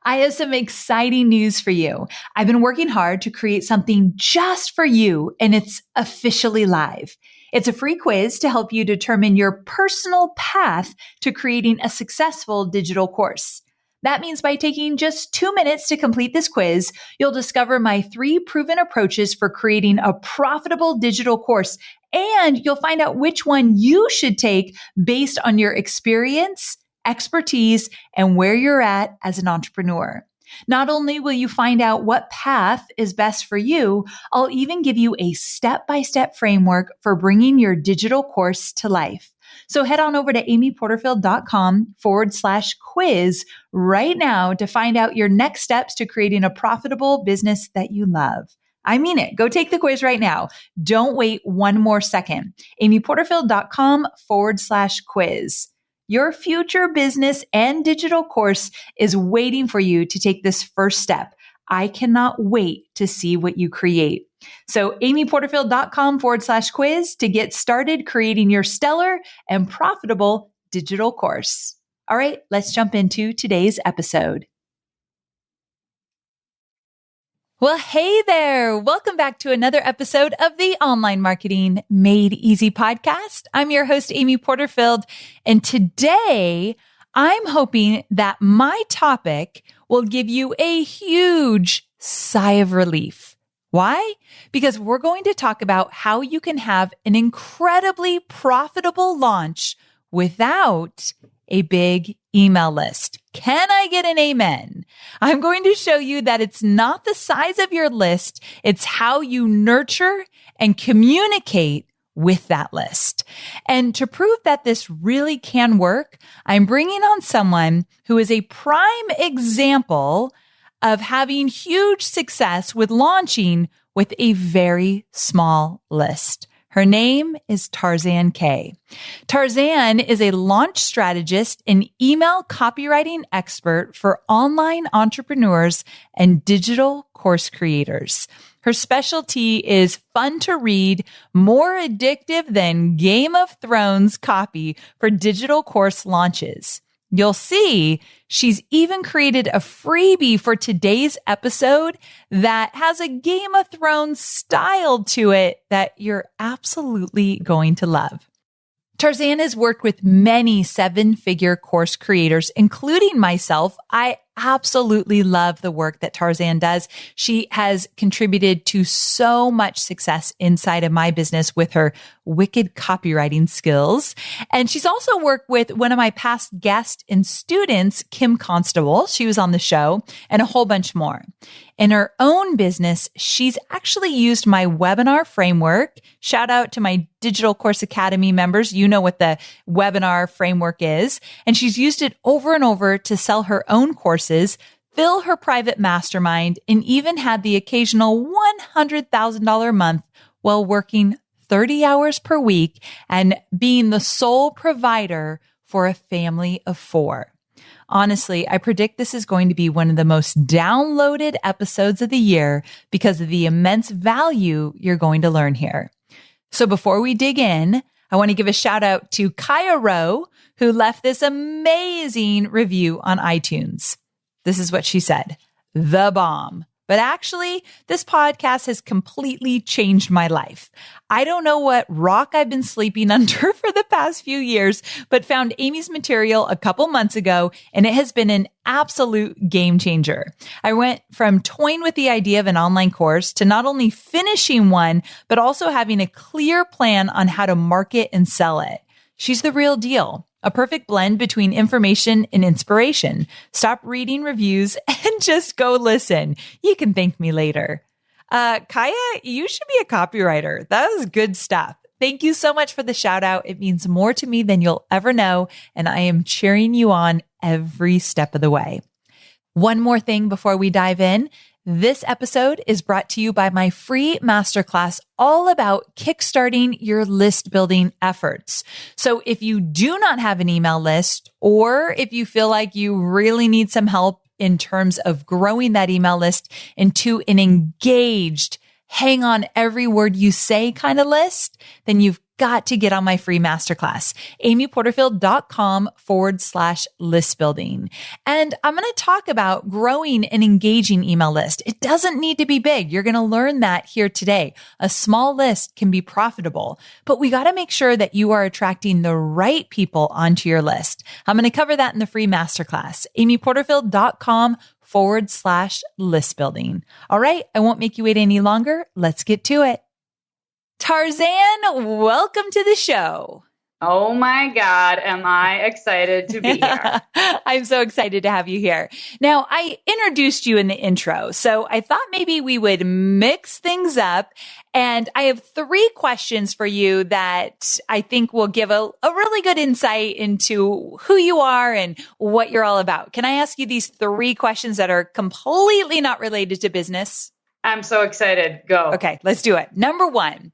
I have some exciting news for you. I've been working hard to create something just for you, and it's officially live. It's a free quiz to help you determine your personal path to creating a successful digital course. That means by taking just 2 minutes to complete this quiz, you'll discover my 3 proven approaches for creating a profitable digital course, and you'll find out which one you should take based on your experience, expertise, and where you're at as an entrepreneur. Not only will you find out what path is best for you, I'll even give you a step-by-step framework for bringing your digital course to life. So head on over to amyporterfield.com/quiz right now to find out your next steps to creating a profitable business that you love. I mean it. Go take the quiz right now. Don't wait one more second. amyporterfield.com/quiz. Your future business and digital course is waiting for you to take this first step. I cannot wait to see what you create. So amyporterfield.com/quiz to get started creating your stellar and profitable digital course. All right, let's jump into today's episode. Well, hey there. Welcome back to another episode of the Online Marketing Made Easy podcast. I'm your host, Amy Porterfield, and today I'm hoping that my topic will give you a huge sigh of relief. Why? Because we're going to talk about how you can have an incredibly profitable launch without a big email list. Can I get an amen? I'm going to show you that it's not the size of your list, it's how you nurture and communicate with that list. And to prove that this really can work, I'm bringing on someone who is a prime example of having huge success with launching with a very small list. Her name is Tarzan K. Tarzan is a launch strategist and email copywriting expert for online entrepreneurs and digital course creators. Her specialty is fun to read, more addictive than Game of Thrones copy for digital course launches. You'll see she's even created a freebie for today's episode that has a Game of Thrones style to it that you're absolutely going to love. Tarzan has worked with many 7-figure course creators, including myself. I absolutely love the work that Tarzan does. She has contributed to so much success inside of my business with her wicked copywriting skills. And she's also worked with one of my past guests and students, Kim Constable. She was on the show, and a whole bunch more. In her own business, she's actually used my webinar framework. Shout out to my Digital Course Academy members. You know what the webinar framework is. And she's used it over and over to sell her own courses, fill her private mastermind, and even had the occasional $100,000 month while working 30 hours per week and being the sole provider for a family of 4. Honestly, I predict this is going to be one of the most downloaded episodes of the year because of the immense value you're going to learn here. So before we dig in, I want to give a shout out to Kaya Rowe, who left this amazing review on iTunes. This is what she said: "The bomb. But actually, this podcast has completely changed my life. I don't know what rock I've been sleeping under for the past few years, but found Amy's material a couple months ago, and it has been an absolute game changer. I went from toying with the idea of an online course to not only finishing one, but also having a clear plan on how to market and sell it. She's the real deal. A perfect blend between information and inspiration. Stop reading reviews and just go listen. You can thank me later." Kaya, you should be a copywriter. That was good stuff. Thank you so much for the shout out. It means more to me than you'll ever know, and I am cheering you on every step of the way. One more thing before we dive in. This episode is brought to you by my free masterclass all about kickstarting your list building efforts. So if you do not have an email list, or if you feel like you really need some help in terms of growing that email list into an engaged, hang on every word you say kind of list, then you've got to get on my free masterclass, amyporterfield.com/list building. And I'm going to talk about growing an engaging email list. It doesn't need to be big. You're going to learn that here today. A small list can be profitable, but we got to make sure that you are attracting the right people onto your list. I'm going to cover that in the free masterclass, amyporterfield.com/list building. All right. I won't make you wait any longer. Let's get to it. Tarzan, welcome to the show. Oh my God, am I excited to be here. I'm so excited to have you here. Now, I introduced you in the intro, so I thought maybe we would mix things up. And I have 3 questions for you that I think will give a really good insight into who you are and what you're all about. Can I ask you these 3 questions that are completely not related to business? I'm so excited. Go. Okay, let's do it. Number 1.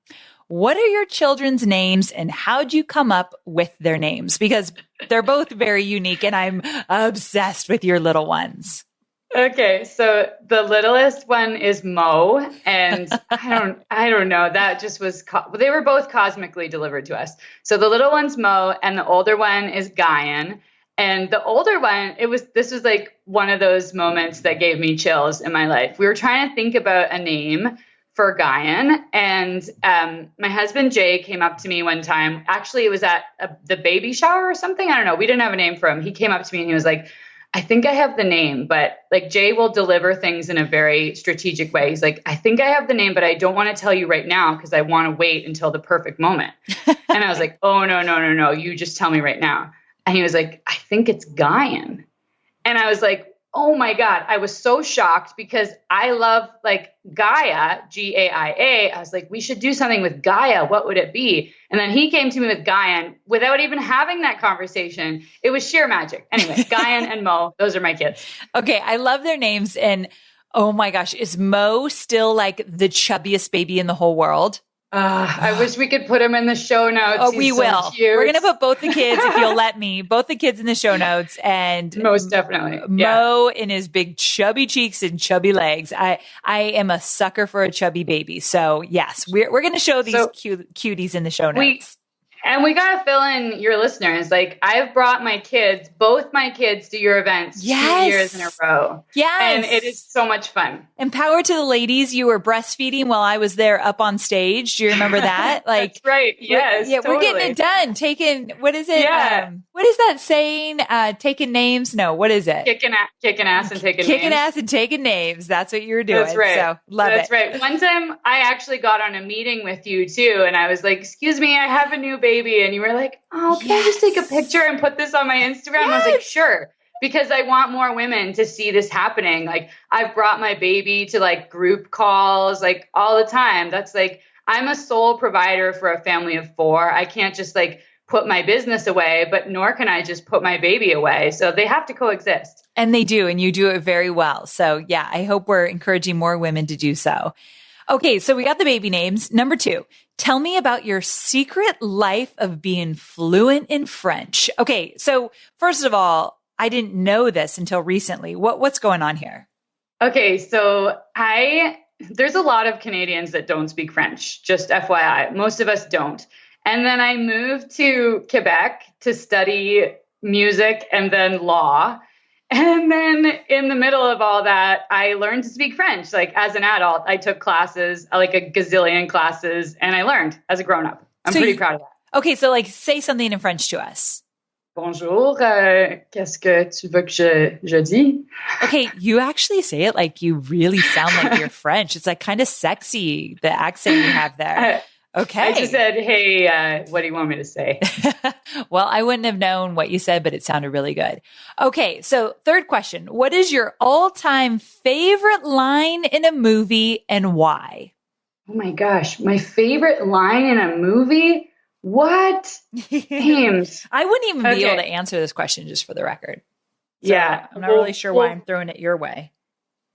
What are your children's names and how'd you come up with their names? Because they're both very unique and I'm obsessed with your little ones. Okay, so the littlest one is Mo, and I don't know. That just was they were both cosmically delivered to us. So the little one's Mo, and the older one is Guyan. And the older one, this was like one of those moments that gave me chills in my life. We were trying to think about a name for Guyan, and my husband Jay came up to me one time. Actually, it was at the baby shower or something. I don't know. We didn't have a name for him. He came up to me and he was like, I think I have the name, but like Jay will deliver things in a very strategic way. He's like, I think I have the name, but I don't want to tell you right now because I want to wait until the perfect moment. And I was like, oh, no. You just tell me right now. And he was like, I think it's Guyan. And I was like, oh my God. I was so shocked because I love like Gaia, Gaia. I was like, we should do something with Gaia. What would it be? And then he came to me with Guyan without even having that conversation. It was sheer magic. Anyway, Guyan and Mo, those are my kids. Okay. I love their names. And oh my gosh, is Mo still like the chubbiest baby in the whole world? I wish we could put him in the show notes. Oh, we will. Cute. We're going to put both the kids, if you'll let me, both the kids in the show notes. And most definitely. Mo in his big chubby cheeks and chubby legs. I am a sucker for a chubby baby. So yes, we're going to show these cuties in the show notes. We got to fill in your listeners. Like I've brought both my kids to your events 2 years in a row. Yes. And it is so much fun. Empower to the ladies. You were breastfeeding while I was there up on stage. Do you remember that? Like, that's right. Yes. We're getting it done. What is it? Yeah. What is that saying? Taking names? No, what is it? Kicking ass and taking names. Kicking ass and taking names. That's what you were doing. That's right. So love it. That's right. One time I actually got on a meeting with you too. And I was like, excuse me, I have a new baby. And you were like, oh, can I just take a picture and put this on my Instagram? Yes. I was like, sure. Because I want more women to see this happening. Like I've brought my baby to like group calls, like all the time. That's like, I'm a sole provider for a family of 4. I can't just like put my business away, but nor can I just put my baby away. So they have to coexist. And they do. And you do it very well. So yeah, I hope we're encouraging more women to do so. Okay. So we got the baby names. Number 2, tell me about your secret life of being fluent in French. Okay. So first of all, I didn't know this until recently. What's going on here? Okay. So there's a lot of Canadians that don't speak French, just FYI. Most of us don't. And then I moved to Quebec to study music and then law. And then in the middle of all that, I learned to speak French. Like as an adult, I took classes, like a gazillion classes, and I learned as a grown-up. I'm pretty proud of that. Okay, so like say something in French to us. Bonjour, qu'est-ce que tu veux que je dis? Okay, you actually say it like you really sound like you're French. It's like kind of sexy, the accent you have there. Okay. I just said, hey, what do you want me to say? Well, I wouldn't have known what you said, but it sounded really good. Okay. So 3rd question. What is your all-time favorite line in a movie and why? Oh my gosh. My favorite line in a movie? What? James. I wouldn't even be able to answer this question just for the record. So yeah. I'm not really sure why I'm throwing it your way.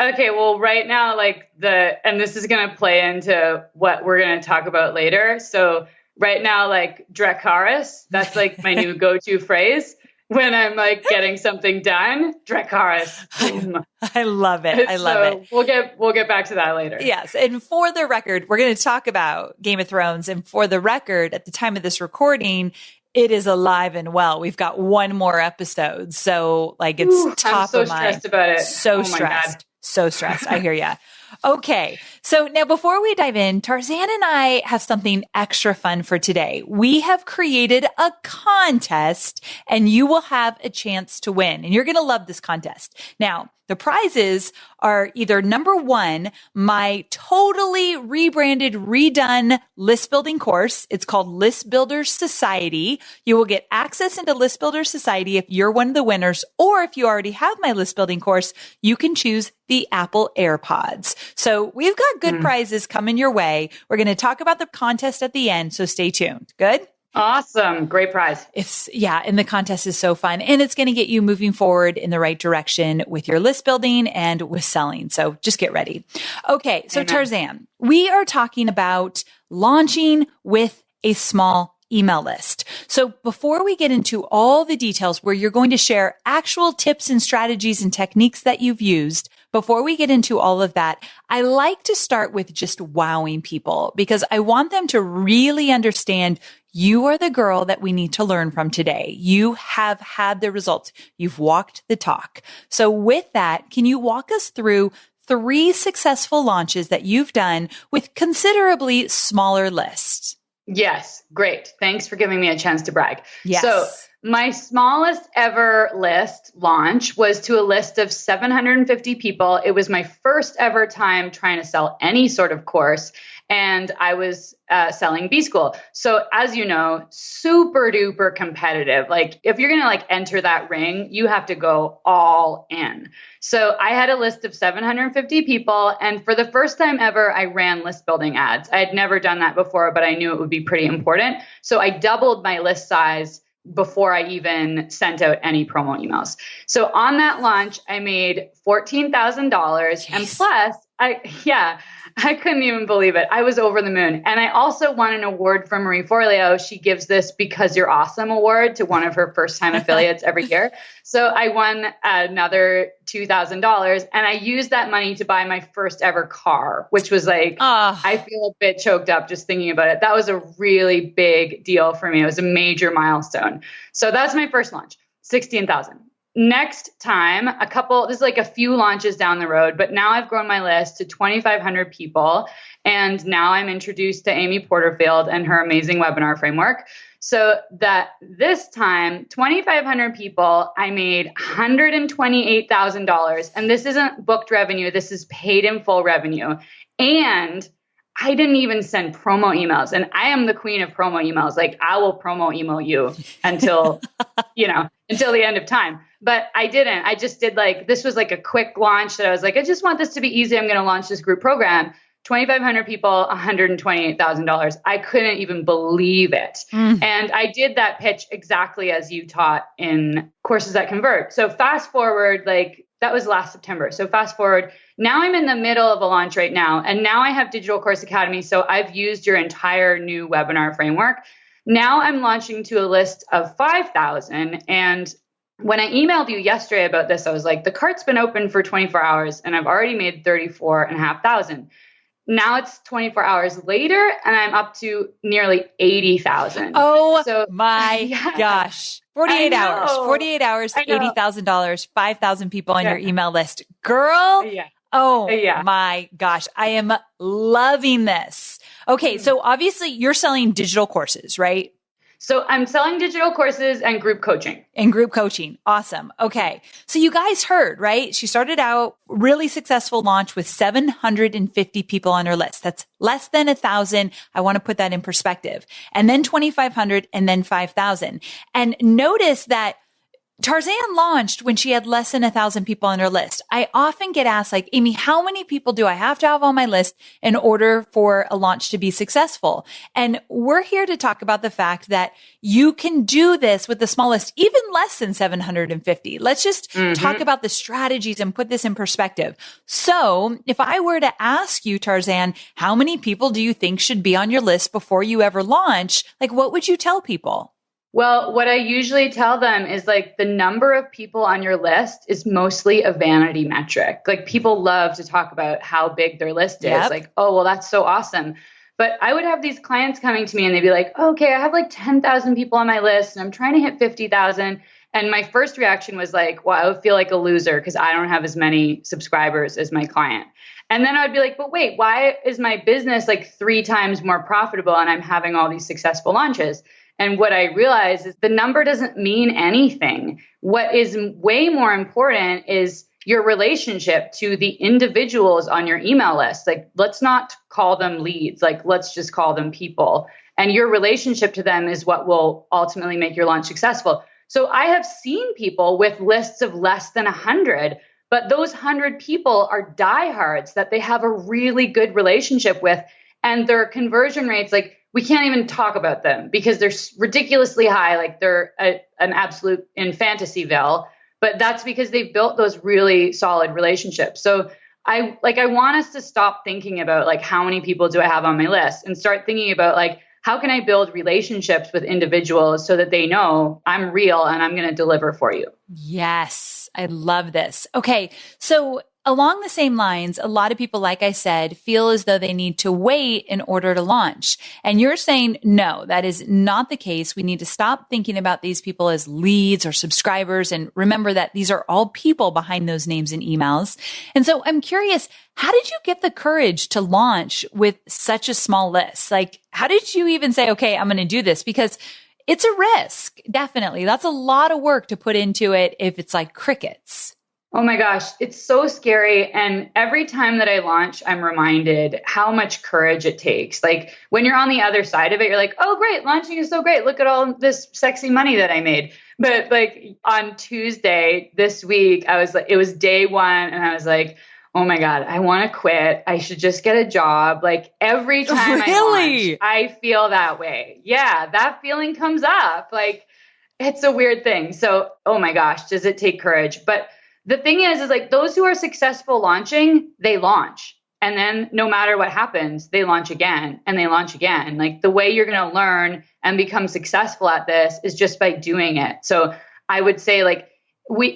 Okay, well, right now, and this is going to play into what we're going to talk about later. So right now, like, Dracarys, that's like my new go-to phrase. when I'm like getting something done, Dracarys. Boom. I love it. I love it. We'll get back to that later. Yes. And for the record, we're going to talk about Game of Thrones. And for the record, at the time of this recording, it is alive and well. We've got one more episode. So like it's top of mind. I'm so stressed about it. So stressed. So stressed. I hear ya. Okay. So now before we dive in, Tarzan and I have something extra fun for today. We have created a contest and you will have a chance to win. And you're going to love this contest. Now, the prizes are either number one, my totally rebranded, redone list building course. It's called List Builders Society. You will get access into List Builders Society if you're one of the winners, or if you already have my list building course, you can choose the Apple AirPods. So we've got good prizes coming your way. We're going to talk about the contest at the end. So stay tuned. Good? Awesome. Great prize. And the contest is so fun and it's going to get you moving forward in the right direction with your list building and with selling. So just get ready. Okay. So Amen. Tarzan, we are talking about launching with a small email list. So before we get into all the details where you're going to share actual tips and strategies and techniques that you've used, before we get into all of that, I like to start with just wowing people because I want them to really understand you are the girl that we need to learn from today. You have had the results. You've walked the talk. So with that, can you walk us through 3 successful launches that you've done with considerably smaller lists? Yes. Great. Thanks for giving me a chance to brag. Yes. So my smallest ever list launch was to a list of 750 people. It was my first ever time trying to sell any sort of course. And I was selling B-School. So as you know, super duper competitive. Like if you're going to like enter that ring, you have to go all in. So I had a list of 750 people. And for the first time ever, I ran list building ads. I had never done that before, but I knew it would be pretty important. So I doubled my list size before I even sent out any promo emails. So on that launch, I made $14,000 and plus I couldn't even believe it. I was over the moon. And I also won an award from Marie Forleo. She gives this Because You're Awesome award to one of her first time affiliates every year. So I won another $2,000 and I used that money to buy my first ever car, which was like, I feel a bit choked up just thinking about it. That was a really big deal for me. It was a major milestone. So that's my first launch, 16,000. Next time, this is like a few launches down the road, but now I've grown my list to 2,500 people. And now I'm introduced to Amy Porterfield and her amazing webinar framework. So that this time, 2,500 people, I made $128,000. And this isn't booked revenue. This is paid in full revenue. And I didn't even send promo emails. And I am the queen of promo emails. Like I will promo email you until, until the end of time. But I didn't. I just did this was like a quick launch that I was like, I just want this to be easy. I'm going to launch this group program. 2,500 people, $128,000. I couldn't even believe it. And I did that pitch exactly as you taught in Courses That Convert. So fast forward, that was last September. So fast forward, now I'm in the middle of a launch right now. And now I have Digital Course Academy. So I've used your entire new webinar framework. Now I'm launching to a list of 5,000. And when I emailed you yesterday about this, I was like, the cart's been open for 24 hours and I've already made 34,500. Now it's 24 hours later and I'm up to nearly 80,000. Oh my gosh. 48 hours, $80,000, 5,000 people on your email list. Girl. My gosh. I am loving this. Okay. So obviously you're selling digital courses, right? So I'm selling digital courses and group coaching. Awesome. Okay. So you guys heard, right? She started out really successful launch with 750 people on her list. That's less than 1,000. I want to put that in perspective. And then 2,500 and then 5,000. And notice that Tarzan launched when she had less than 1,000 people on her list. I often get asked Amy, how many people do I have to have on my list in order for a launch to be successful? And we're here to talk about the fact that you can do this with the smallest, even less than 750. Let's just talk about the strategies and put this in perspective. So if I were to ask you, Tarzan, how many people do you think should be on your list before you ever launch? What would you tell people? Well, what I usually tell them is like the number of people on your list is mostly a vanity metric. Like people love to talk about how big their list is. Yep. Like, oh, well, that's so awesome. But I would have these clients coming to me and they'd be like, okay, I have like 10,000 people on my list and I'm trying to hit 50,000. And my first reaction was like, well, I would feel like a loser because I don't have as many subscribers as my client. And then I would be like, but wait, why is my business like 3 times more profitable and I'm having all these successful launches? And what I realized is the number doesn't mean anything. What is way more important is your relationship to the individuals on your email list. Like, let's not call them leads. Like, let's just call them people. And your relationship to them is what will ultimately make your launch successful. So I have seen people with lists of less than 100, but those 100 people are diehards that they have a really good relationship with. And their conversion rates, like, we can't even talk about them because they're ridiculously high. Like they're an absolute in Fantasyville, but that's because they've built those really solid relationships. So I want us to stop thinking about like, how many people do I have on my list and start thinking about like, how can I build relationships with individuals so that they know I'm real and I'm going to deliver for you? Yes, I love this. Okay. So along the same lines, a lot of people, like I said, feel as though they need to wait in order to launch. And you're saying, no, that is not the case. We need to stop thinking about these people as leads or subscribers. And remember that these are all people behind those names and emails. And so I'm curious, how did you get the courage to launch with such a small list? Like, how did you even say, okay, I'm going to do this? Because it's a risk. Definitely. That's a lot of work to put into it if it's like crickets. Oh my gosh, it's so scary. And every time that I launch, I'm reminded how much courage it takes. Like when you're on the other side of it, you're like, oh, great, launching is so great. Look at all this sexy money that I made. But like on Tuesday this week, it was day one. And I was like, oh my God, I want to quit. I should just get a job. Like every time I launch, I feel that way. Yeah, that feeling comes up. Like it's a weird thing. So, oh my gosh, does it take courage? But the thing is like those who are successful launching, they launch. And then no matter what happens, they launch again and they launch again. Like the way you're going to learn and become successful at this is just by doing it. So I would say like,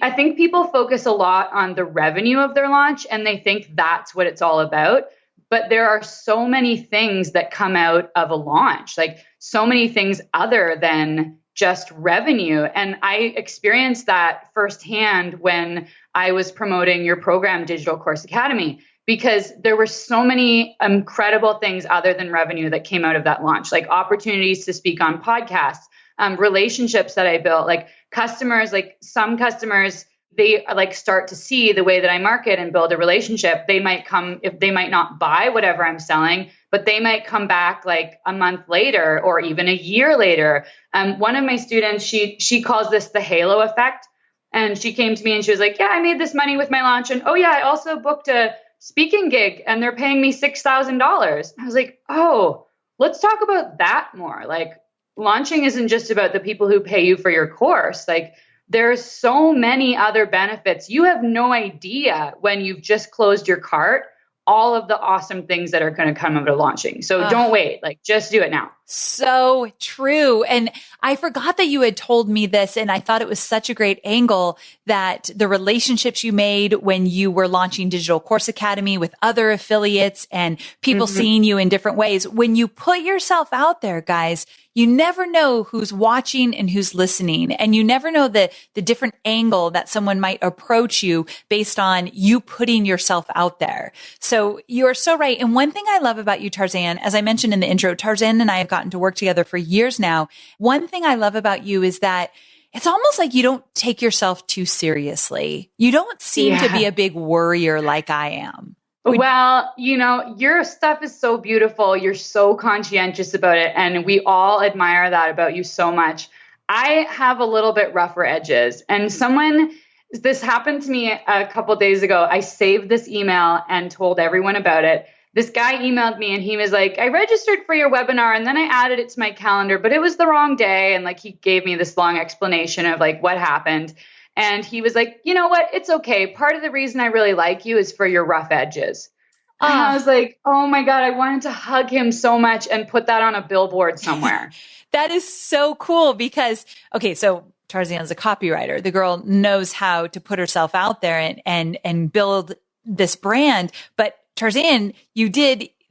I think people focus a lot on the revenue of their launch and they think that's what it's all about. But there are so many things that come out of a launch, like so many things other than just revenue. And I experienced that firsthand when I was promoting your program, Digital Course Academy, because there were so many incredible things other than revenue that came out of that launch, like opportunities to speak on podcasts, relationships that I built, like customers, like some customers, they like start to see the way that I market and build a relationship. They might come, if they might not buy whatever I'm selling, but they might come back like a month later or even a year later. One of my students, she calls this the halo effect. And she came to me and she was like, yeah, I made this money with my launch. And oh yeah, I also booked a speaking gig and they're paying me $6,000. I was like, oh, let's talk about that more. Like launching isn't just about the people who pay you for your course. Like there's so many other benefits. You have no idea when you've just closed your cart, all of the awesome things that are going to come out of launching. So don't wait, like just do it now. So true. And I forgot that you had told me this, and I thought it was such a great angle that the relationships you made when you were launching Digital Course Academy with other affiliates and people seeing you in different ways. When you put yourself out there, guys, you never know who's watching and who's listening. And you never know the different angle that someone might approach you based on you putting yourself out there. So you're so right. And one thing I love about you, Tarzan, as I mentioned in the intro, Tarzan and I have gotten to work together for years now. One thing I love about you is that it's almost like you don't take yourself too seriously. You don't seem to be a big worrier like I am. Well, you know, your stuff is so beautiful. You're so conscientious about it. And we all admire that about you so much. I have a little bit rougher edges. And this happened to me a couple days ago. I saved this email and told everyone about it. This guy emailed me and he was like, I registered for your webinar and then I added it to my calendar, but it was the wrong day. And like, he gave me this long explanation of like what happened. And he was like, you know what? It's okay. Part of the reason I really like you is for your rough edges. And I was like, oh my God, I wanted to hug him so much and put that on a billboard somewhere. That is so cool because, okay, so Tarzan's a copywriter. The girl knows how to put herself out there and build this brand. But Tarzan,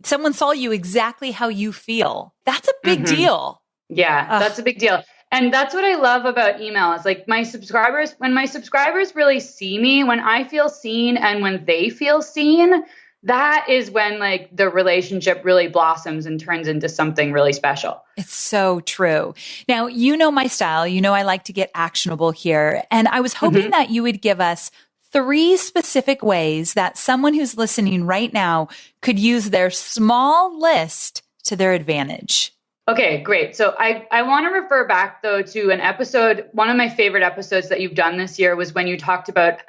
someone saw you exactly how you feel. That's a big deal. Yeah, that's a big deal. And that's what I love about email is like when my subscribers really see me, when I feel seen and when they feel seen, that is when like the relationship really blossoms and turns into something really special. It's so true. Now, you know my style. You know I like to get actionable here. And I was hoping that you would give us 3 specific ways that someone who's listening right now could use their small list to their advantage. Okay, great. So I want to refer back though to an episode. One of my favorite episodes that you've done this year was when you talked about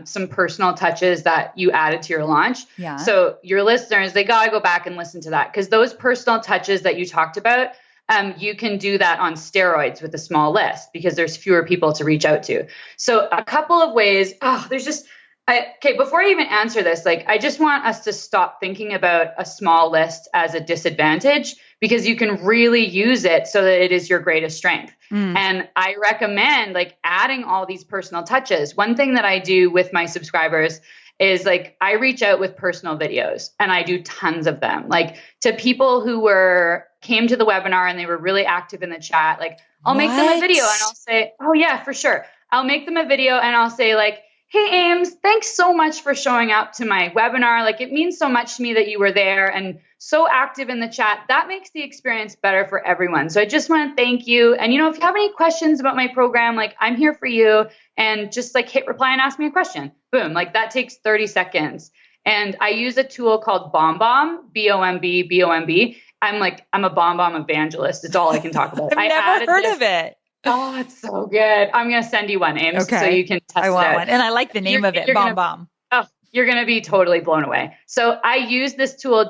some personal touches that you added to your launch. Yeah. So your listeners, they got to go back and listen to that because those personal touches that you talked about, you can do that on steroids with a small list because there's fewer people to reach out to. So a couple of ways. Before I even answer this, like I just want us to stop thinking about a small list as a disadvantage because you can really use it so that it is your greatest strength. And I recommend like adding all these personal touches. One thing that I do with my subscribers is like I reach out with personal videos and I do tons of them, like to people who came to the webinar and they were really active in the chat. Like I'll make them a video and I'll say, oh yeah, for sure. I'll make them a video and I'll say like, hey, Ames, thanks so much for showing up to my webinar. Like it means so much to me that you were there and so active in the chat. That makes the experience better for everyone. So I just want to thank you. And, if you have any questions about my program, like I'm here for you and just like hit reply and ask me a question. Boom. Like that takes 30 seconds. And I use a tool called BombBomb, BombBomb. I'm a BombBomb evangelist. It's all I can talk about. I've never heard of it. Oh, it's so good. I'm going to send you one, Ames, so you can test it out. I want one. And I like the name of it, BombBomb. You're going to be totally blown away. So I used this tool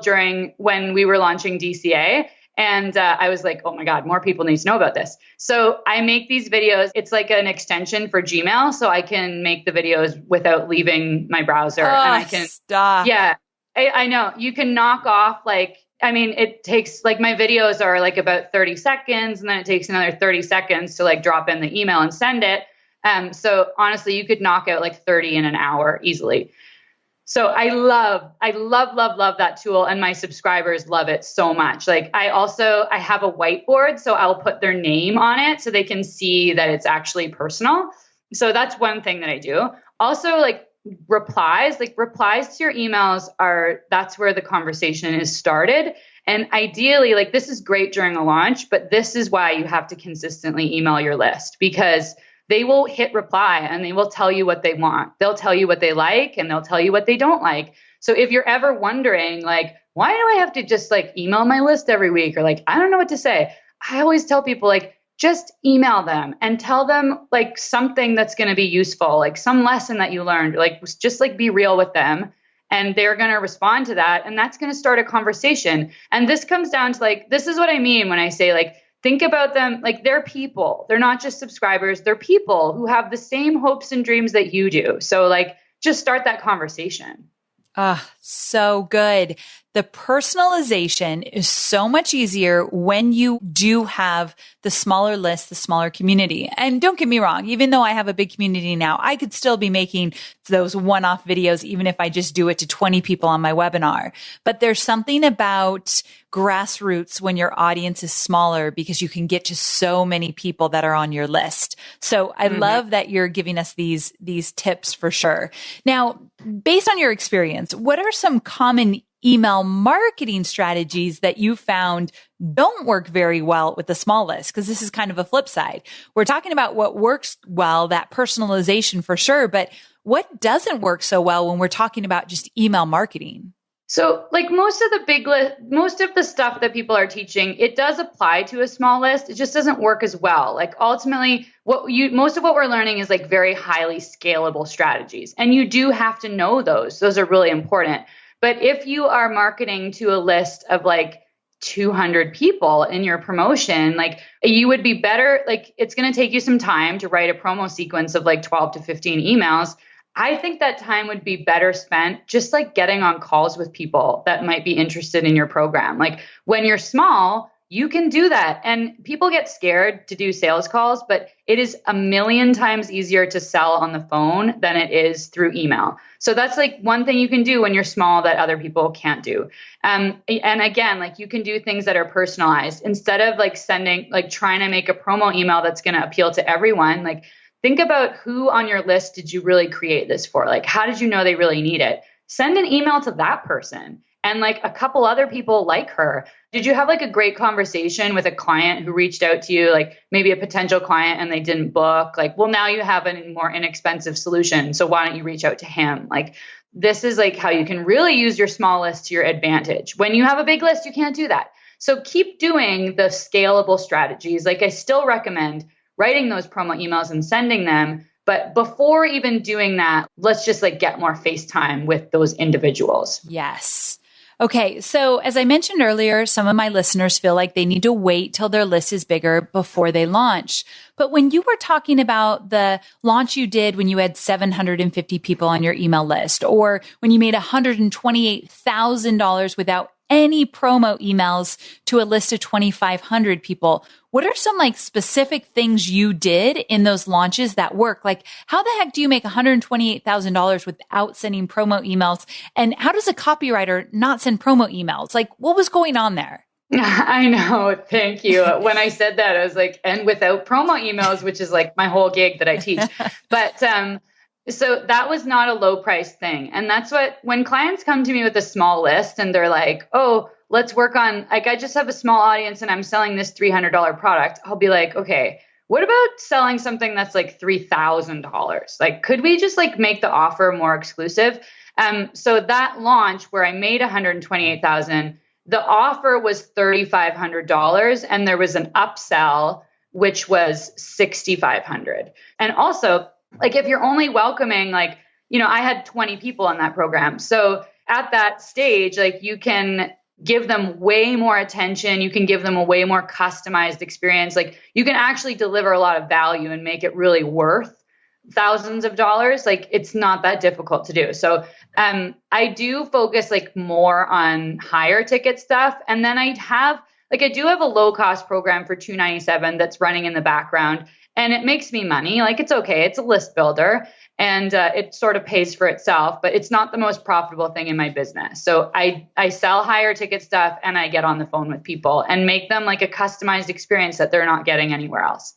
when we were launching DCA. And I was like, oh my God, more people need to know about this. So I make these videos. It's like an extension for Gmail. So I can make the videos without leaving my browser. And I can stop. Yeah, I know. You can knock off it takes like my videos are like about 30 seconds and then it takes another 30 seconds to like drop in the email and send it. So honestly, you could knock out like 30 in an hour easily. So I love that tool and my subscribers love it so much. Like I have a whiteboard, so I'll put their name on it so they can see that it's actually personal. So that's one thing that I do. Also like replies to your emails that's where the conversation is started. And ideally, like this is great during a launch, but this is why you have to consistently email your list because they will hit reply and they will tell you what they want. They'll tell you what they like and they'll tell you what they don't like. So if you're ever wondering like, why do I have to just like email my list every week? Or like, I don't know what to say. I always tell people like, just email them and tell them like something that's going to be useful, like some lesson that you learned, like just like be real with them and they're going to respond to that. And that's going to start a conversation. And this comes down to like, this is what I mean when I say like, think about them like they're people. They're not just subscribers. They're people who have the same hopes and dreams that you do. So like, just start that conversation. So good. The personalization is so much easier when you do have the smaller list, the smaller community. And don't get me wrong, even though I have a big community now, I could still be making those one-off videos, even if I just do it to 20 people on my webinar. But there's something about grassroots when your audience is smaller because you can get to so many people that are on your list. So I love that you're giving us these tips for sure. Now, based on your experience, what are some common email marketing strategies that you found don't work very well with the small list? Because this is kind of a flip side. We're talking about what works well, that personalization for sure, but what doesn't work so well when we're talking about just email marketing? So like most of the stuff that people are teaching, it does apply to a small list. It just doesn't work as well. Like ultimately most of what we're learning is like very highly scalable strategies. And you do have to know those. Those are really important. But if you are marketing to a list of like 200 people in your promotion, like you would be better, like it's going to take you some time to write a promo sequence of like 12 to 15 emails. I think that time would be better spent just like getting on calls with people that might be interested in your program. Like when you're small, you can do that. And people get scared to do sales calls, but it is a million times easier to sell on the phone than it is through email. So that's like one thing you can do when you're small that other people can't do. And again, like you can do things that are personalized instead of like trying to make a promo email that's going to appeal to everyone. Like think about who on your list did you really create this for? Like, how did you know they really need it? Send an email to that person and like a couple other people like her. Did you have like a great conversation with a client who reached out to you, like maybe a potential client and they didn't book? Like, well, now you have a more inexpensive solution. So why don't you reach out to him? Like, this is like how you can really use your small list to your advantage. When you have a big list, you can't do that. So keep doing the scalable strategies. Like I still recommend writing those promo emails and sending them. But before even doing that, let's just like get more face time with those individuals. Yes. Okay. So as I mentioned earlier, some of my listeners feel like they need to wait till their list is bigger before they launch. But when you were talking about the launch you did when you had 750 people on your email list, or when you made $128,000 without any promo emails to a list of 2,500 people, what are some like specific things you did in those launches that work? Like how the heck do you make $128,000 without sending promo emails? And how does a copywriter not send promo emails? Like what was going on there? I know. Thank you. When I said that, I was like, and without promo emails, which is like my whole gig that I teach. But, so that was not a low price thing. And that's what, when clients come to me with a small list and they're like, oh, let's work on, like, I just have a small audience and I'm selling this $300 product. I'll be like, okay, what about selling something that's like $3,000? Like, could we just like make the offer more exclusive? So that launch where I made $128,000, the offer was $3,500 and there was an upsell, which was $6,500. And also, like if you're only welcoming, like, you know, I had 20 people in that program. So at that stage, like you can give them way more attention. You can give them a way more customized experience. Like you can actually deliver a lot of value and make it really worth thousands of dollars. Like it's not that difficult to do. So I do focus like more on higher ticket stuff. And then I do have a low cost program for $297 that's running in the background. And it makes me money. Like it's okay. It's a list builder and it sort of pays for itself, but it's not the most profitable thing in my business. So I sell higher ticket stuff and I get on the phone with people and make them like a customized experience that they're not getting anywhere else.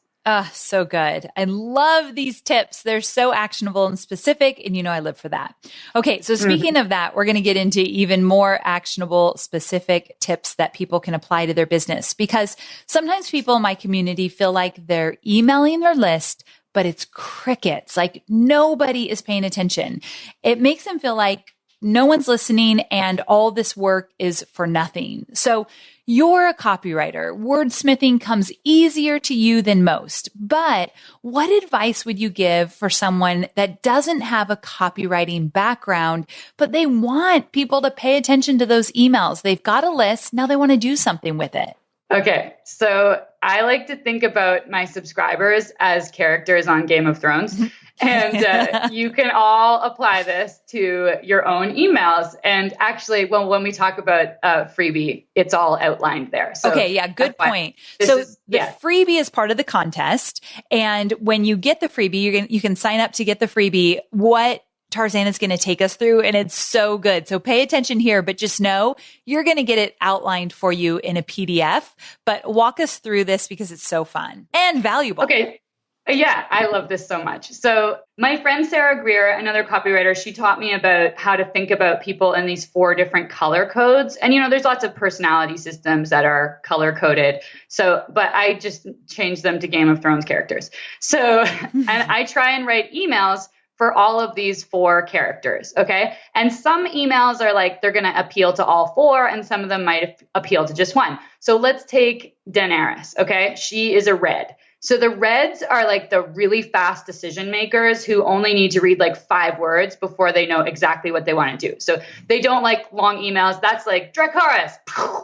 So good. I love these tips. They're so actionable and specific. And you know, I live for that. Okay. So speaking of that, we're going to get into even more actionable, specific tips that people can apply to their business, because sometimes people in my community feel like they're emailing their list, but it's crickets. Like nobody is paying attention. It makes them feel like no one's listening and all this work is for nothing. So you're a copywriter. Wordsmithing comes easier to you than most. But what advice would you give for someone that doesn't have a copywriting background, but they want people to pay attention to those emails? They've got a list. Now they want to do something with it. Okay. So I like to think about my subscribers as characters on Game of Thrones. And you can all apply this to your own emails. And actually, when we talk about freebie, it's all outlined there. So okay, yeah, good point. So the freebie is part of the contest. And when you get the freebie, you can sign up to get the freebie. What Tarzan is going to take us through, and it's so good. So pay attention here, but just know you're going to get it outlined for you in a PDF. But walk us through this because it's so fun and valuable. Okay. Yeah, I love this so much. So my friend Sarah Greer, another copywriter, she taught me about how to think about people in these 4 different color codes. And, you know, there's lots of personality systems that are color coded. So, but I just changed them to Game of Thrones characters. So, and I try and write emails for all of these 4 characters. Okay. And some emails are like, they're going to appeal to all 4 and some of them might appeal to just one. So let's take Daenerys. Okay. She is a red. So the reds are like the really fast decision makers who only need to read like 5 words before they know exactly what they want to do. So they don't like long emails. That's like Dracarys.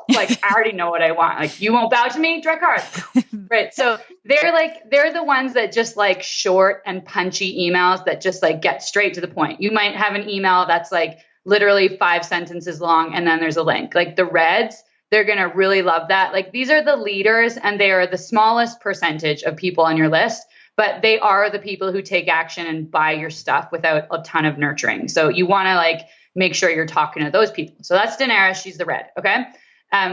Like, I already know what I want. Like, you won't bow to me, Dracarys. Right. So they're the ones that just like short and punchy emails that just like get straight to the point. You might have an email that's like literally 5 sentences long and then there's a link. Like the reds, they're going to really love that. Like these are the leaders and they are the smallest percentage of people on your list, but they are the people who take action and buy your stuff without a ton of nurturing. So you want to like make sure you're talking to those people. So that's Daenerys. She's the red. Okay.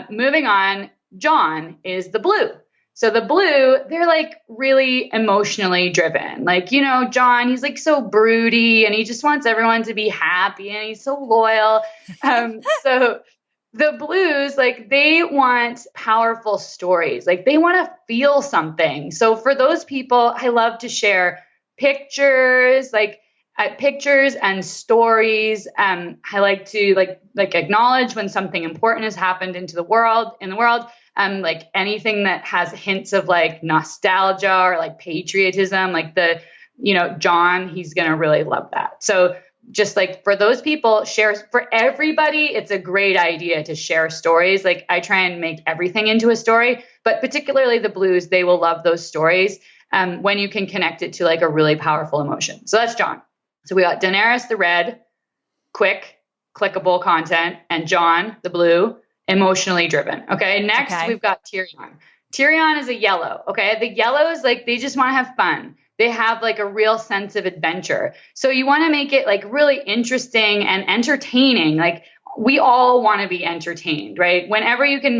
Moving on, Jon is the blue. So the blue, they're like really emotionally driven. Like, you know, Jon, he's like so broody and he just wants everyone to be happy and he's so loyal. So the blues, like they want powerful stories. Like they want to feel something. So for those people, I love to share pictures, like pictures and stories. I like to like acknowledge when something important has happened in the world. Like anything that has hints of like nostalgia or like patriotism, like Jon, he's going to really love that. So just like for those people, for everybody, it's a great idea to share stories. Like I try and make everything into a story, but particularly the blues, they will love those stories when you can connect it to like a really powerful emotion. So that's Jon. So we got Daenerys, the red, quick, clickable content, and Jon, the blue, emotionally driven. Okay. Next, we've got Tyrion. Tyrion is a yellow. Okay. The yellows, like they just want to have fun. They have like a real sense of adventure. So you want to make it like really interesting and entertaining. Like we all want to be entertained, right? Whenever you can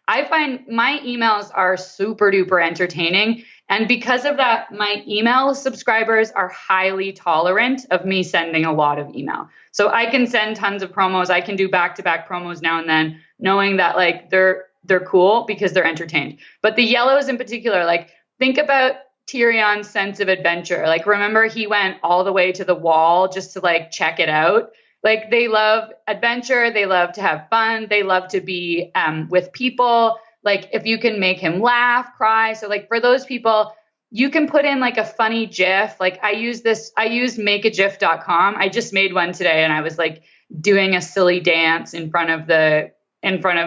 I find my emails are super duper entertaining. And because of that, my email subscribers are highly tolerant of me sending a lot of email. So I can send tons of promos. I can do back-to-back promos now and then, knowing that like they're cool because they're entertained. But the yellows in particular, like think about Tyrion's sense of adventure. Like remember he went all the way to the wall just to like check it out. Like they love adventure. They love to have fun. They love to be with people. Like if you can make him laugh, cry. So like for those people, you can put in like a funny GIF. Like I use makeagif.com. I just made one today and I was like doing a silly dance in front of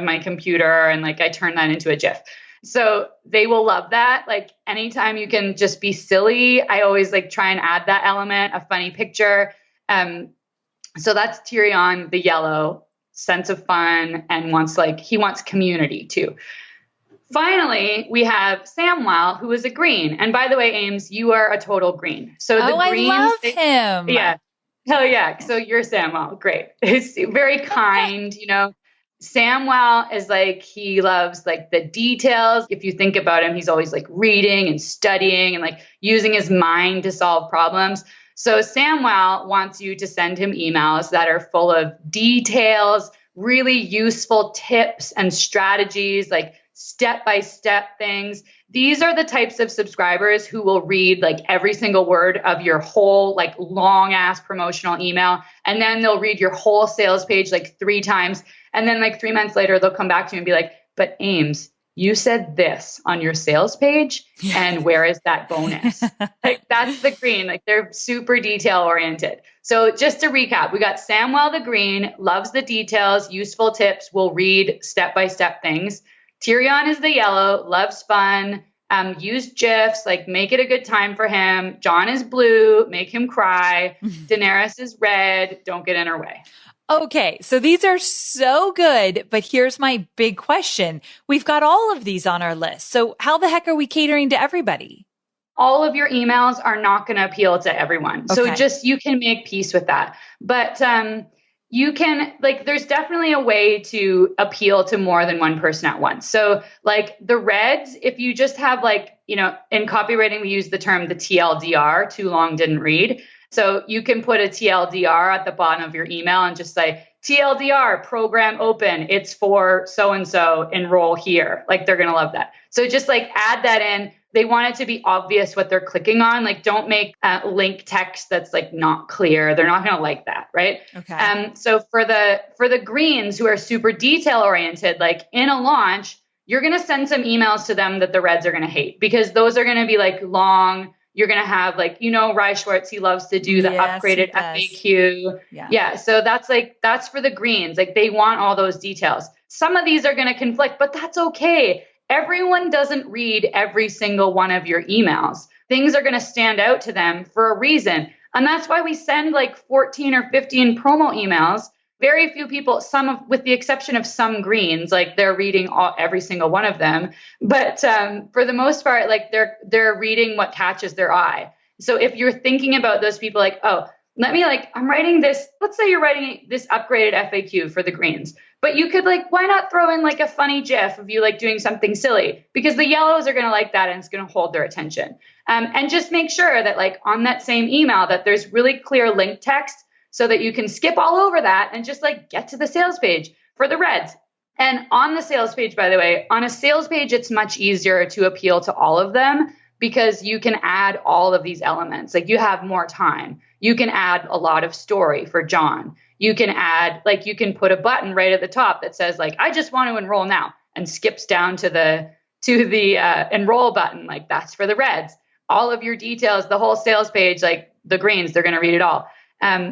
my computer. And like, I turned that into a GIF. So they will love that. Like anytime you can just be silly, I always like try and add that element, a funny picture. So that's Tyrion, the yellow, sense of fun, and he wants community too. Finally, we have Samwell, who is a green. And by the way, Ames, you are a total green. So the greens, I love him. Yeah. Hell yeah. So you're Samwell. Great. He's very kind, Samwell is like, he loves like the details. If you think about him, he's always like reading and studying and like using his mind to solve problems. So Samwell wants you to send him emails that are full of details, really useful tips and strategies, like step-by-step things. These are the types of subscribers who will read like every single word of your whole like long ass promotional email. And then they'll read your whole sales page like 3 times. And then like 3 months later, they'll come back to you and be like, but Ames, you said this on your sales page. And where is that bonus? Like that's the green. Like they're super detail oriented. So just to recap, we got Samwell the green, loves the details, useful tips, will read step-by-step things. Tyrion is the yellow, loves fun, use GIFs, like make it a good time for him. Jon is blue, make him cry. Daenerys is red, don't get in her way. Okay, so these are so good, but here's my big question. We've got all of these on our list. So how the heck are we catering to everybody? All of your emails are not going to appeal to everyone. Okay. So you can make peace with that. But you can, like, there's definitely a way to appeal to more than one person at once. So like the reds, if you just have like, in copywriting, we use the term the TLDR, too long didn't read. So you can put a TLDR at the bottom of your email and just say, TLDR, program open. It's for so-and-so, enroll here. Like they're going to love that. So just like add that in. They want it to be obvious what they're clicking on. Like don't make link text that's like not clear. They're not going to like that. Right. Okay. So for the greens who are super detail oriented, like in a launch, you're going to send some emails to them that the reds are going to hate, because those are going to be like long. You're going to have like, Rye Schwartz, he loves to do the upgraded FAQ. Yeah. So that's for the greens. Like they want all those details. Some of these are going to conflict, but that's okay. Everyone doesn't read every single one of your emails. Things are going to stand out to them for a reason. And that's why we send like 14 or 15 promo emails. Very few people, with the exception of some greens, like they're reading every single one of them. But for the most part, like they're reading what catches their eye. So if you're thinking about those people, like, oh, I'm writing this. Let's say you're writing this upgraded FAQ for the greens, but you could why not throw in like a funny GIF of you like doing something silly, because the yellows are going to like that and it's going to hold their attention. And just make sure that like on that same email that there's really clear link text, so that you can skip all over that and just like get to the sales page for the reds. And on the sales page, by the way, on a sales page, it's much easier to appeal to all of them because you can add all of these elements. Like you have more time. You can add a lot of story for John. You can add, you can put a button right at the top that says I just want to enroll now, and skips down to the enroll button. Like that's for the reds. All of your details, the whole sales page, like the greens, they're going to read it all.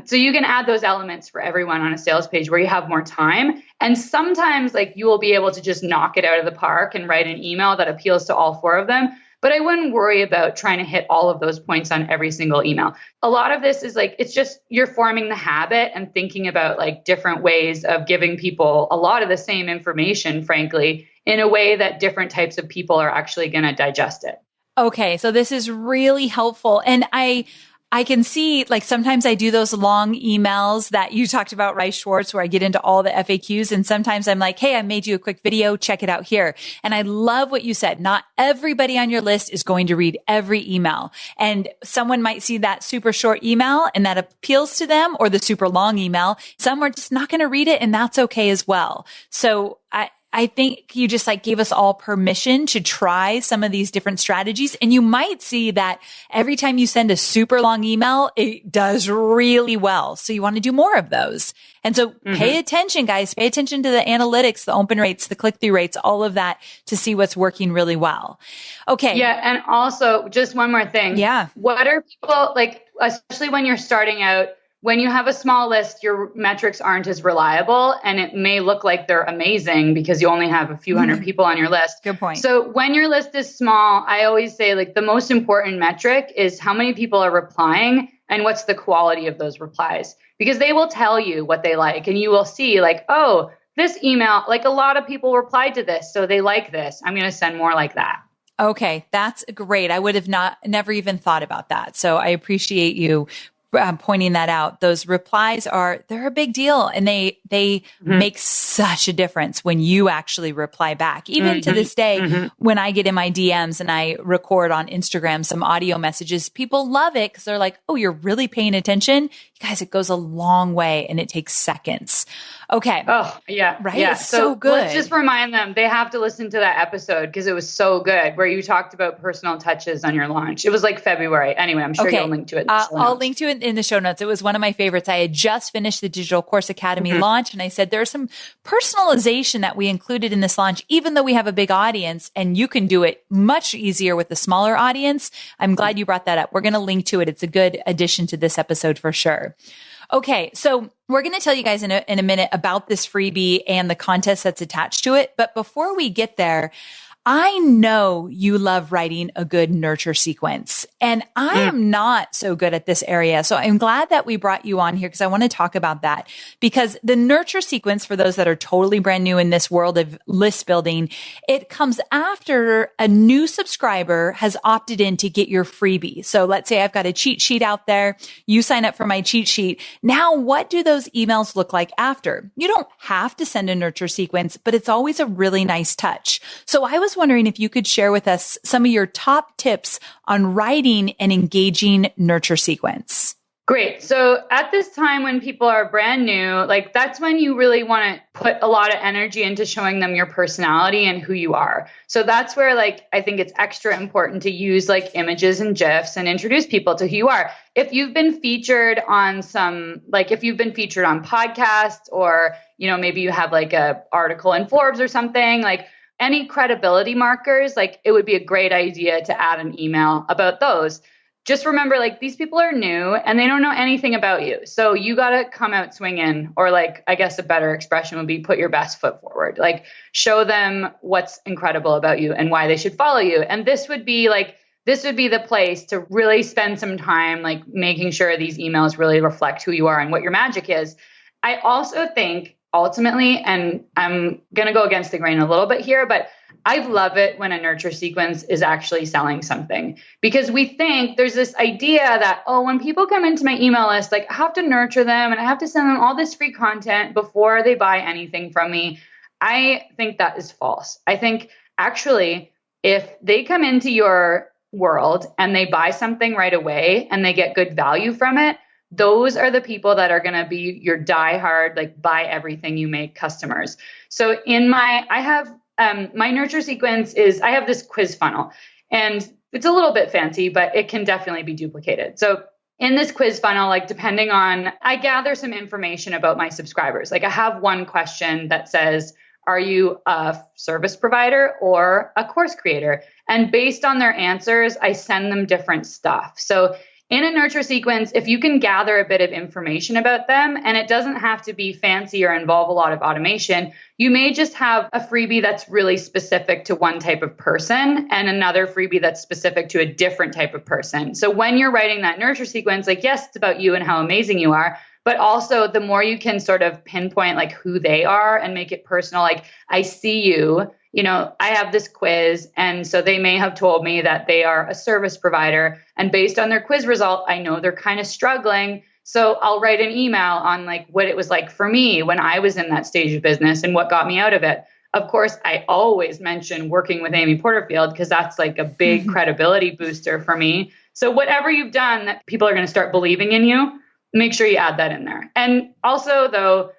So you can add those elements for everyone on a sales page where you have more time. And sometimes you will be able to just knock it out of the park and write an email that appeals to all four of them. But I wouldn't worry about trying to hit all of those points on every single email. A lot of this is it's just you're forming the habit and thinking about different ways of giving people a lot of the same information, frankly, in a way that different types of people are actually going to digest it. Okay. So this is really helpful. And I can see sometimes I do those long emails that you talked about, Rye Schwartz, where I get into all the FAQs. And sometimes I'm like, hey, I made you a quick video. Check it out here. And I love what you said. Not everybody on your list is going to read every email. And someone might see that super short email and that appeals to them, or the super long email. Some are just not going to read it, and that's okay as well. So I think you just gave us all permission to try some of these different strategies. And you might see that every time you send a super long email, it does really well. So you want to do more of those. And so pay attention, guys. Pay attention to the analytics, the open rates, the click-through rates, all of that to see what's working really well. Okay. Yeah. And also just one more thing. Yeah. What are people especially when you're starting out? When you have a small list, your metrics aren't as reliable, and it may look like they're amazing because you only have a few hundred people on your list. Good point. So when your list is small, I always say the most important metric is how many people are replying and what's the quality of those replies, because they will tell you what they like, and you will see oh, this email, a lot of people replied to this, so they like this. I'm going to send more like that. Okay. That's great. I would have never even thought about that. So I appreciate you pointing that out. Those replies they're a big deal, and they make such a difference when you actually reply back. Even to this day, when I get in my DMs and I record on Instagram some audio messages, people love it because they're like, oh, you're really paying attention. You guys, it goes a long way and it takes seconds. Okay. Oh, yeah. Right. Yeah. It's so good. Let's just remind them they have to listen to that episode because it was so good, where you talked about personal touches on your launch. It was February. Anyway, I'm sure you'll link to it. I'll link to it in the show notes. It was one of my favorites. I had just finished the Digital Course Academy launch, and I said, there's some personalization that we included in this launch, even though we have a big audience, and you can do it much easier with a smaller audience. I'm glad you brought that up. We're going to link to it. It's a good addition to this episode for sure. Okay. So we're going to tell you guys in a minute about this freebie and the contest that's attached to it. But before we get there, I know you love writing a good nurture sequence, and I am not so good at this area. So I'm glad that we brought you on here because I want to talk about that, because the nurture sequence, for those that are totally brand new in this world of list building, it comes after a new subscriber has opted in to get your freebie. So let's say I've got a cheat sheet out there. You sign up for my cheat sheet. Now, what do those emails look like after? You don't have to send a nurture sequence, but it's always a really nice touch. So I was wondering if you could share with us some of your top tips on writing an engaging nurture sequence. Great. So at this time when people are brand new, that's when you really want to put a lot of energy into showing them your personality and who you are. So that's where I think it's extra important to use images and GIFs and introduce people to who you are. If you've been featured on if you've been featured on podcasts, or, maybe you have a article in Forbes or something, any credibility markers, like it would be a great idea to add an email about those. Just remember, like, these people are new and they don't know anything about you. So you got to come out swinging, or like, I guess a better expression would be put your best foot forward. Like, show them what's incredible about you and why they should follow you. And this would be the place to really spend some time, like, making sure these emails really reflect who you are and what your magic is. I also think ultimately, and I'm going to go against the grain a little bit here, but I love it when a nurture sequence is actually selling something, because we think there's this idea that, oh, when people come into my email list, like, I have to nurture them and I have to send them all this free content before they buy anything from me. I think that is false. I think actually, if they come into your world and they buy something right away and they get good value from it, those are the people that are going to be your diehard, like, buy everything you make customers. So I have my nurture sequence is, I have this quiz funnel, and it's a little bit fancy, but it can definitely be duplicated. So in this quiz funnel, like, depending on, I gather some information about my subscribers. Like, I have one question that says, are you a service provider or a course creator? And based on their answers, I send them different stuff. So in a nurture sequence, if you can gather a bit of information about them, and it doesn't have to be fancy or involve a lot of automation, you may just have a freebie that's really specific to one type of person and another freebie that's specific to a different type of person. So when you're writing that nurture sequence, like, yes, it's about you and how amazing you are, but also the more you can sort of pinpoint, like, who they are and make it personal, like, I see you. You know, I have this quiz, and so they may have told me that they are a service provider, and based on their quiz result, I know they're kind of struggling. So I'll write an email on, like, what it was like for me when I was in that stage of business and what got me out of it. Of course, I always mention working with Amy Porterfield because that's like a big credibility booster for me. So whatever you've done that people are going to start believing in you, make sure you add that in there. And also, though,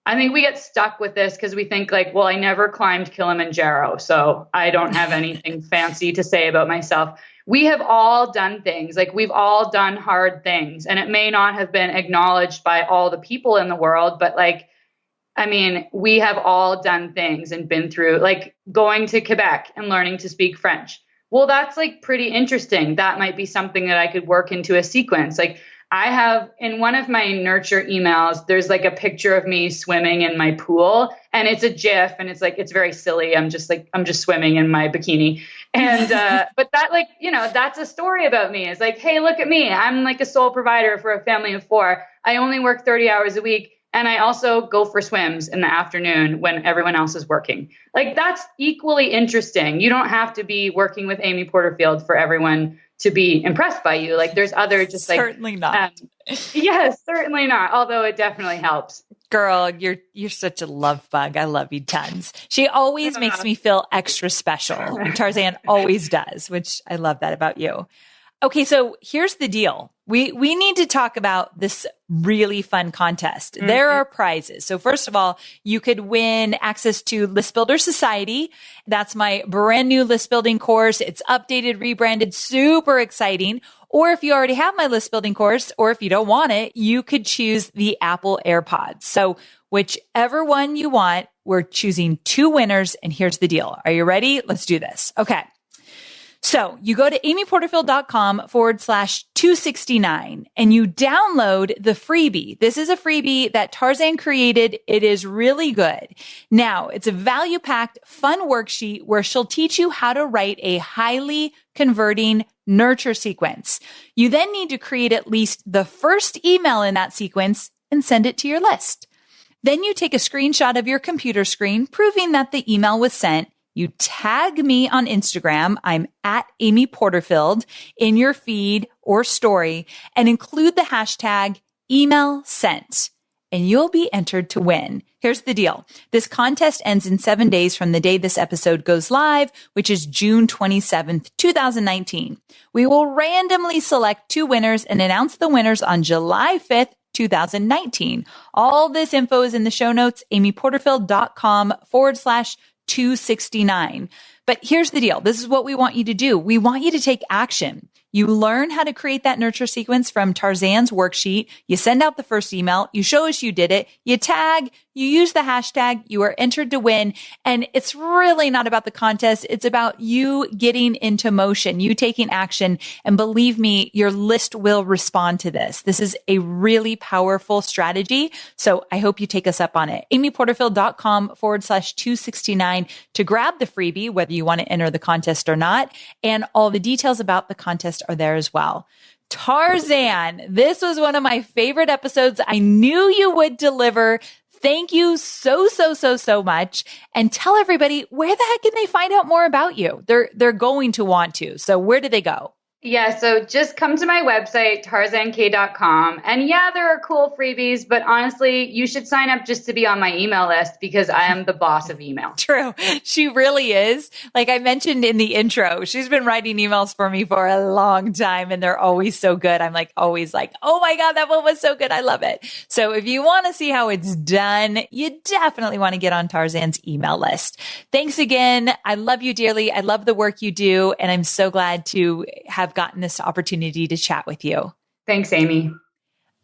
I think we get stuck with this because we think, like, well, I never climbed Kilimanjaro, so I don't have anything fancy to say about myself. We have all done things, like, we've all done hard things, and it may not have been acknowledged by all the people in the world, but, like, I mean, we have all done things and been through, like, going to Quebec and learning to speak French. Well, that's, like, pretty interesting. That might be something that I could work into a sequence. Like, I have, in one of my nurture emails, there's, like, a picture of me swimming in my pool, and it's a GIF, and it's, like, it's very silly. I'm just swimming in my bikini. And, but that, like, you know, that's a story about me. It's like, hey, look at me. I'm, like, a sole provider for a family of 4. I only work 30 hours a week. And I also go for swims in the afternoon when everyone else is working. Like, that's equally interesting. You don't have to be working with Amy Porterfield for everyone to be impressed by you. Like, there's other just like, certainly not. Yes, certainly not. Although it definitely helps. Girl, you're such a love bug. I love you tons. She always makes me feel extra special. Tarzan always does, which I love that about you. Okay, so here's the deal. We need to talk about this really fun contest. Mm-hmm. There are prizes. So first of all, you could win access to List Builder Society. That's my brand new list building course. It's updated, rebranded, super exciting. Or if you already have my list building course, or if you don't want it, you could choose the Apple AirPods. So whichever one you want, we're choosing 2 winners. And here's the deal. Are you ready? Let's do this. Okay. So you go to amyporterfield.com/269 and you download the freebie. This is a freebie that Tarzan created. It is really good. Now, it's a value-packed, fun worksheet where she'll teach you how to write a highly converting nurture sequence. You then need to create at least the first email in that sequence and send it to your list. Then you take a screenshot of your computer screen proving that the email was sent. You tag me on Instagram. I'm at Amy Porterfield in your feed or story and include the hashtag email sent and you'll be entered to win. Here's the deal. This contest ends in 7 days from the day this episode goes live, which is June 27th, 2019. We will randomly select 2 winners and announce the winners on July 5th, 2019. All this info is in the show notes, amyporterfield.com/269. But here's the deal. This is what we want you to do. We want you to take action. You learn how to create that nurture sequence from Tarzan's worksheet. You send out the first email. You show us you did it. You tag, you use the hashtag, you are entered to win. And it's really not about the contest. It's about you getting into motion, you taking action. And believe me, your list will respond to this. This is a really powerful strategy. So I hope you take us up on it. amyporterfield.com/269 to grab the freebie, whether you want to enter the contest or not. And all the details about the contest are there as well. Tarzan, this was one of my favorite episodes. I knew you would deliver. Thank you so much. And tell everybody, where the heck can they find out more about you? They're going to want to. So where do they go? Yeah, so just come to my website, tarzank.com. And yeah, there are cool freebies, but honestly, you should sign up just to be on my email list because I am the boss of email. True. She really is. Like I mentioned in the intro, she's been writing emails for me for a long time and they're always so good. I'm always like, oh my God, that one was so good. I love it. So if you want to see how it's done, you definitely want to get on Tarzan's email list. Thanks again. I love you dearly. I love the work you do. And I'm so glad to have gotten this opportunity to chat with you. Thanks, Amy.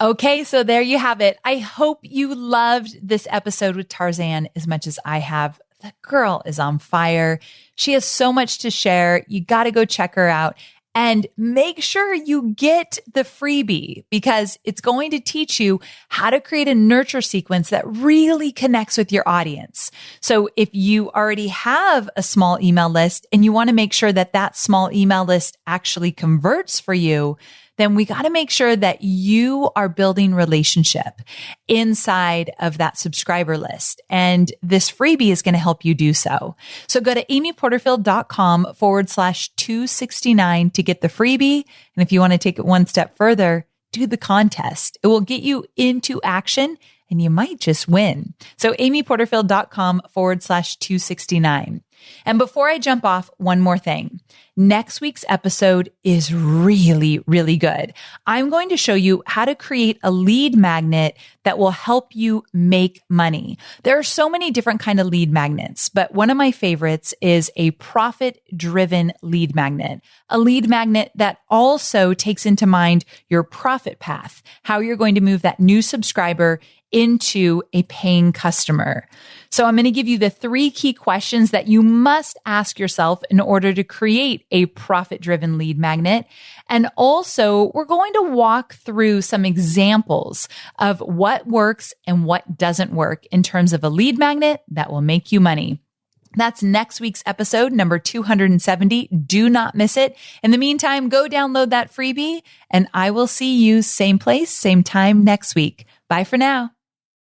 Okay, so there you have it. I hope you loved this episode with Tarzan as much as I have. The girl is on fire. She has so much to share. You got to go check her out and make sure you get the freebie because it's going to teach you how to create a nurture sequence that really connects with your audience. So if you already have a small email list and you want to make sure that that small email list actually converts for you, then we got to make sure that you are building relationship inside of that subscriber list. And this freebie is going to help you do so. So go to amyporterfield.com/269 to get the freebie. And if you want to take it one step further, do the contest. It will get you into action and you might just win. So amyporterfield.com/269. And before I jump off, one more thing. Next week's episode is really, really good. I'm going to show you how to create a lead magnet that will help you make money. There are so many different kind of lead magnets, but one of my favorites is a profit-driven lead magnet, a lead magnet that also takes into mind your profit path, how you're going to move that new subscriber into a paying customer. So I'm going to give you the 3 key questions that you must ask yourself in order to create a profit-driven lead magnet. And also, we're going to walk through some examples of what works and what doesn't work in terms of a lead magnet that will make you money. That's next week's episode, number 270. Do not miss it. In the meantime, go download that freebie and I will see you same place, same time next week. Bye for now.